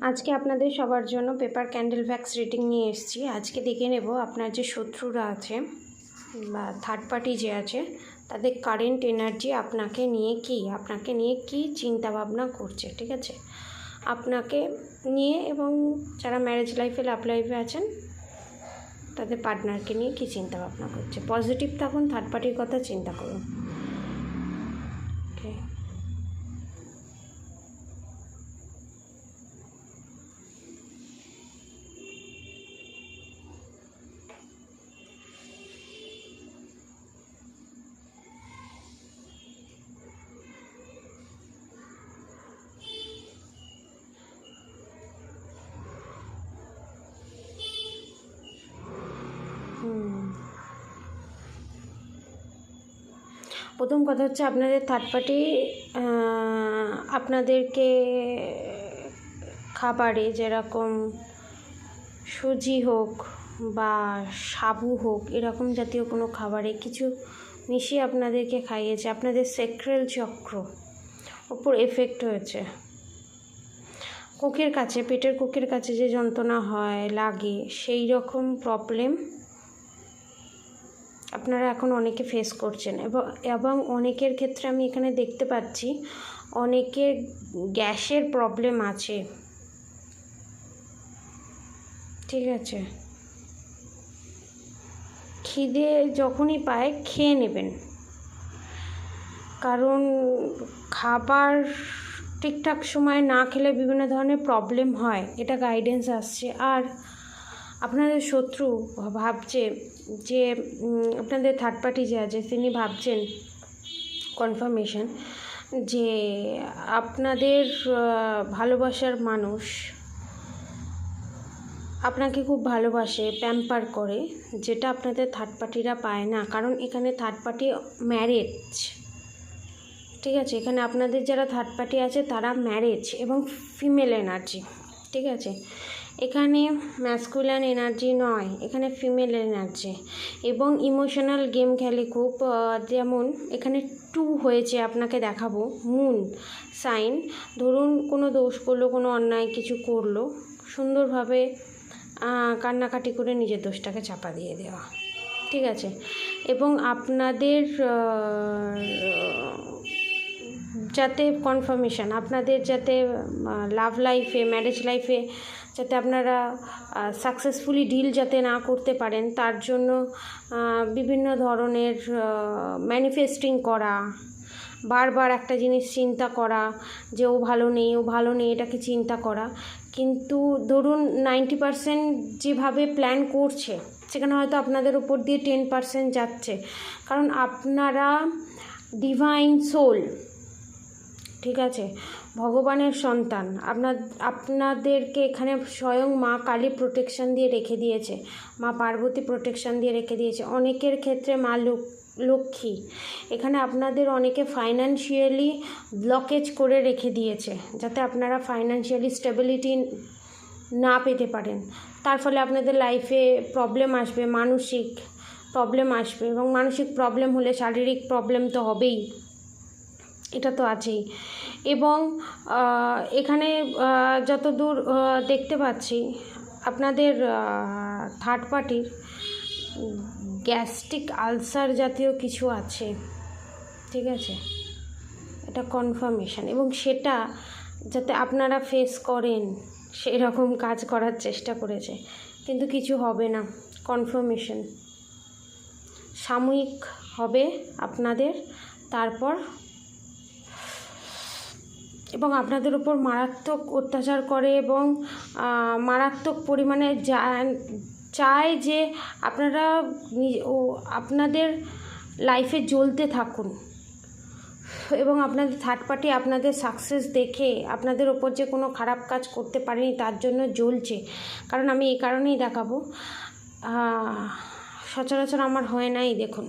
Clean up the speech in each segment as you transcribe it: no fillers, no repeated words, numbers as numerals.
আজকে আপনাদের সবার জন্য পেপার ক্যান্ডেল ভ্যাক্স রিডিং নিয়ে এসেছি। আজকে দেখে নেব আপনার যে শত্রুরা আছে বা থার্ড পার্টি যে আছে তাদের কারেন্ট এনার্জি আপনাকে নিয়ে কি চিন্তা ভাবনা করছে, ঠিক আছে? আপনাকে নিয়ে এবং যারা ম্যারেজ লাইফে লাভ লাইফে আছেন তাদের পার্টনারকে নিয়ে কি চিন্তা ভাবনা করছে। পজিটিভ থাকুন, থার্ড পার্টির কথা চিন্তা করুন। ওকে, প্রথম কথা হচ্ছে আপনাদের থার্ড পার্টি আপনাদেরকে খাবারে যেরকম সুজি হোক বা সাবু হোক এরকম জাতীয় কোনো খাবারে কিছু মিশিয়ে আপনাদেরকে খাইয়েছে, আপনাদের সেক্রেল চক্র ওপর এফেক্ট হয়েছে। কোকের কাছে, পেটের কোকের কাছে যে যন্ত্রণা হয় লাগে, সেই রকম প্রবলেম আপনারা এখন অনেকে ফেস করছেন এবং অনেকের ক্ষেত্রে আমি এখানে দেখতে পাচ্ছি অনেকের গ্যাসের প্রবলেম আছে, ঠিক আছে? খিদে যখনই পায় খেয়ে নেবেন, কারণ খাবার ঠিকঠাক সময় না খেলে বিভিন্ন ধরনের প্রবলেম হয়, এটা গাইডেন্স আসছে। আর আপনাদের শত্রু ভাবছে যে আপনাদের থার্ড পার্টি যে আছে তিনি ভাবছেন কনফার্মেশন যে আপনাদের ভালোবাসার মানুষ আপনাকে খুব ভালোবাসে, প্যাম্পার করে, যেটা আপনাদের থার্ড পার্টিরা পায় না। কারণ এখানে থার্ড পার্টি ম্যারেজ, ঠিক আছে? এখানে আপনাদের যারা থার্ড পার্টি আছে তারা ম্যারেজ এবং ফিমেল এনার্জি, ঠিক আছে? এখানে ম্যাসকুলান এনার্জি নয়, এখানে ফিমেল এনার্জি এবং ইমোশনাল গেম খেলে খুব। যেমন এখানে 2 হয়েছে, আপনাকে দেখাবো মুন সাইন। ধরুন কোনো দোষ করলো, কোনো অন্যায় কিছু করলো, সুন্দরভাবে কান্নাকাটি করে নিজের দোষটাকে চাপা দিয়ে দেওয়া, ঠিক আছে? এবং আপনাদের যাতে কনফার্মেশন, আপনাদের যাতে লাভ লাইফে ম্যারেজ লাইফে যাতে আপনারা সাকসেসফুলি ডিল যাতে না করতে পারেন, তার জন্য বিভিন্ন ধরনের ম্যানিফেস্টিং করা, বারবার একটা জিনিস চিন্তা করা যে ও ভালো নেই এটাকে চিন্তা করা। কিন্তু ধরুন 90% যেভাবে প্ল্যান করছে সেখানে হয়তো আপনাদের উপর দিয়ে 10% যাচ্ছে, কারণ আপনারা ডিভাইন সোল, ঠিক আছে? ভগবানের সন্তান। আপনাদেরকে এখানে স্বয়ং মা কালী প্রোটেকশান দিয়ে রেখে দিয়েছে, মা পার্বতী প্রোটেকশান দিয়ে রেখে দিয়েছে। অনেকের ক্ষেত্রে মা লক্ষ্মী এখানে আপনাদের অনেকে ফাইন্যান্সিয়ালি ব্লকেজ করে রেখে দিয়েছে, যাতে আপনারা ফাইন্যান্সিয়ালি স্টেবিলিটি না পেতে পারেন। তার ফলে আপনাদের লাইফে প্রবলেম আসবে, মানসিক প্রবলেম আসবে, এবং মানসিক প্রবলেম হলে শারীরিক প্রবলেম তো হবেই, এটা তো আছেই। এবং এখানে যতদূর দেখতে পাচ্ছি আপনাদের থার্ড পার্টির গ্যাস্ট্রিক আলসার জাতীয় কিছু আছে, ঠিক আছে? এটা কনফার্মেশন, এবং সেটা যাতে আপনারা ফেস করেন সেই রকম কাজ করার চেষ্টা করেছে, কিন্তু কিছু হবে না। কনফার্মেশন সাময়িক হবে আপনাদের, তারপর এবং আপনাদের উপর মারাত্মক অত্যাচার করে এবং মারাত্মক পরিমাণে চায় যে আপনারা আপনাদের লাইফে জ্বলতে থাকুন, এবং আপনাদের থার্ড পার্টি আপনাদের সাকসেস দেখে আপনাদের ওপর যে কোনো খারাপ কাজ করতে পারেনি তার জন্য জ্বলছে। কারণ আমি এই কারণেই দেখাবো, সচরাচর আমার হয় নাই, দেখুন,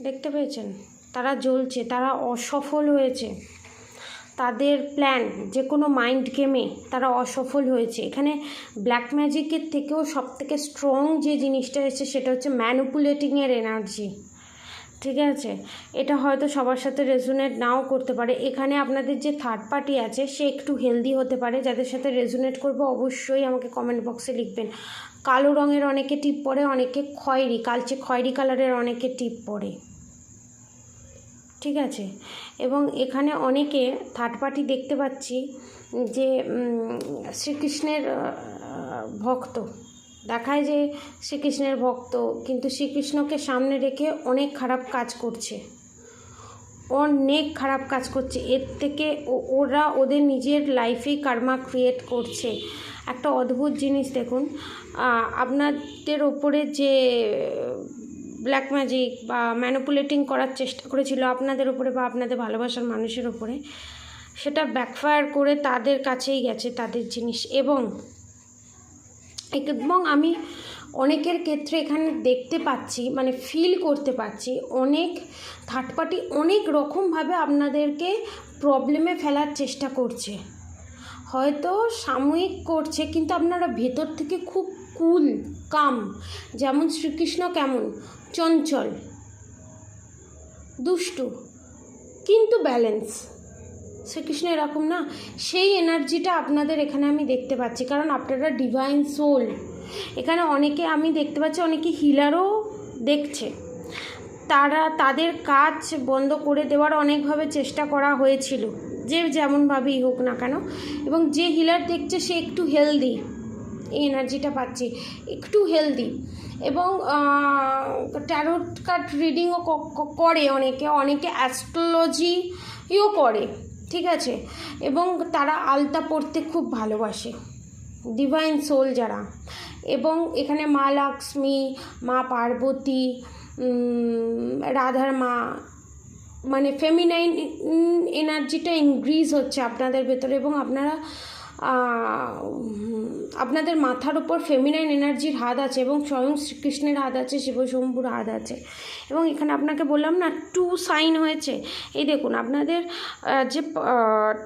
দেখতে পেয়েছেন? তারা জ্বলছে, তারা অসফল হয়েছে, তাদের প্ল্যান যে কোনো মাইন্ড গেমে তারা অসফল হয়েছে। এখানে ব্ল্যাক ম্যাজিকের থেকেও সবথেকে স্ট্রং যে জিনিসটা এসেছে সেটা হচ্ছে ম্যানিপুলেটিংয়ের এনার্জি, ঠিক আছে, এটা হয়তো সবার সাথে রেজোনেট নাও করতে পারে। এখানে আপনাদের যে থার্ড পার্টি আছে সে একটু হেলদি হতে পারে। যাদের সাথে রেজোনেট করবে অবশ্যই আমাকে কমেন্ট বক্সে লিখবেন। কালো রঙের অনেকে টিপ পরে, অনেকে খয়েরি, কালচে খয়েরি কালারের অনেকে টিপ পরে, ঠিক আছে। এবং এখানে অনেকে থার্ড পার্টি দেখতে পাচ্ছি যে শ্রীকৃষ্ণের ভক্ত, দেখায় যে শ্রীকৃষ্ণের ভক্ত, কিন্তু শ্রীকৃষ্ণকে সামনে রেখে অনেক খারাপ কাজ করছে, অনেক খারাপ কাজ করছে। এর থেকে ওরা ওদের নিজের লাইফেই কার্মা ক্রিয়েট করছে। একটা অদ্ভুত জিনিস দেখুন, আপনাদের ওপরে যে ব্ল্যাক ম্যাজিক বা ম্যানিপুলেটিং করার চেষ্টা করেছিল আপনাদের ওপরে বা আপনাদের ভালোবাসার মানুষের ওপরে, সেটা ব্যাকফায়ার করে তাদের কাছেই গেছে তাদের জিনিস। এবং আমি অনেকের ক্ষেত্রে এখানে দেখতে পাচ্ছি, মানে ফিল করতে পারছি, অনেক থার্ড পার্টি অনেক রকমভাবে আপনাদেরকে প্রবলেমে ফেলার চেষ্টা করছে। হয়তো সাময়িক করছে, কিন্তু আপনারা ভেতর থেকে খুব কুল কাম। যেমন শ্রীকৃষ্ণ কেমন চঞ্চল, দুষ্টু, কিন্তু ব্যালেন্স। শ্রীকৃষ্ণ এরকম না, সেই এনার্জিটা আপনাদের এখানে আমি দেখতে পাচ্ছি। কারণ আপনারা ডিভাইন সোল। এখানে অনেকে আমি দেখতে পাচ্ছি, অনেকে হিলারও দেখছে। তাদের কাজ বন্ধ করে দেওয়ার অনেকভাবে চেষ্টা করা হয়েছিল, যে যেমনভাবেই হোক না কেন। এবং যে হিলার দেখছে সে একটু হেলদি, এই এনার্জিটা পাচ্ছি, একটু হেলদি। এবং ট্যারোট কার্ড রিডিংও করে অনেকে অ্যাস্ট্রোলজিও করে, ঠিক আছে। এবং তারা আলতা পড়তে খুব ভালোবাসে, ডিভাইন সোল যারা। এবং এখানে মা লক্ষ্মী, মা পার্বতী, রাধার মা, মানে ফেমিনাইন এনার্জিটা ইনক্রিজ হচ্ছে আপনাদের ভেতরে। এবং আপনাদের মাথার উপর ফেমিনাইন এনার্জির হাত আছে, এবং স্বয়ং শ্রীকৃষ্ণের হাত আছে, শিবশম্ভুর হাত আছে। এবং এখানে আপনাকে বললাম না 2 সাইন হয়েছে। এই দেখুন, আপনাদের যে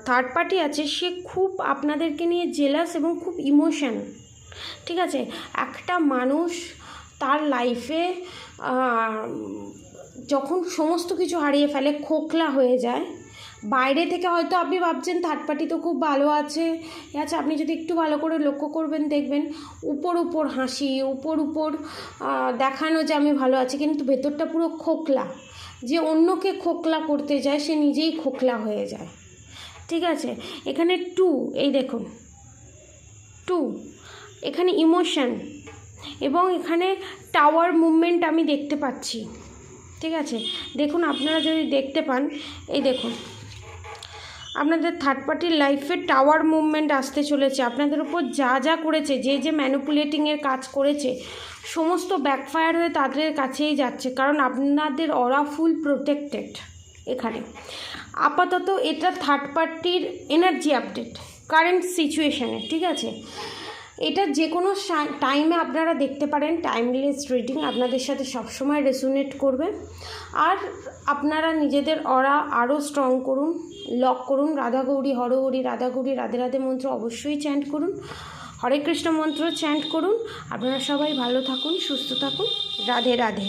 থার্ড পার্টি আছে সে খুব আপনাদেরকে নিয়ে জেলাস এবং খুব ইমোশন, ঠিক আছে। একটা মানুষ তার লাইফে যখন সমস্ত কিছু হারিয়ে ফেলে, খোকলা হয়ে যায়, বাইরে থেকে হয়তো আপনি ভাবছেন থার্ড পার্টি তো খুব ভালো আছে, আপনি যদি একটু ভালো করে লক্ষ্য করবেন দেখবেন উপর হাসি, উপর দেখানো যে আমি ভালো আছি, কিন্তু ভেতরটা পুরো খোকলা। যে অন্যকে খোকলা করতে যায় সে নিজেই খোকলা হয়ে যায়, ঠিক আছে। এখানে 2, এই দেখুন 2, এখানে ইমোশন। এবং এখানে টাওয়ার মুভমেন্ট আমি দেখতে পাচ্ছি, ঠিক আছে। দেখুন, আপনারা যদি দেখতে পান, এই দেখুন আপনাদের থার্ড পার্টির লাইফে টাওয়ার মুভমেন্ট আসতে চলেছে। আপনাদের উপর যা করেছে, যে ম্যানিপুলেটিংয়ের কাজ করেছে, সমস্ত ব্যাকফায়ার হয়ে তাদের কাছেই যাচ্ছে। কারণ আপনাদের অরা ফুল প্রোটেক্টেড এখানে। আপাতত এটা থার্ড পার্টির এনার্জি আপডেট কারেন্ট সিচুয়েশানে, ঠিক আছে। এটা যে কোনো টাইমে আপনারা দেখতে পারেন। টাইমলেস রিডিং আপনাদের সাথে সবসময় রেজোনেট করবে। আর আপনারা নিজেদের অরা আরও স্ট্রং করুন, লক করুন। রাধা গৌরী হর হরি, রাধা গৌরী রাধে রাধে মন্ত্র অবশ্যই চ্যান্ট করুন, হরে কৃষ্ণ মন্ত্র চ্যান্ট করুন। আপনারা সবাই ভালো থাকুন, সুস্থ থাকুন। রাধে রাধে।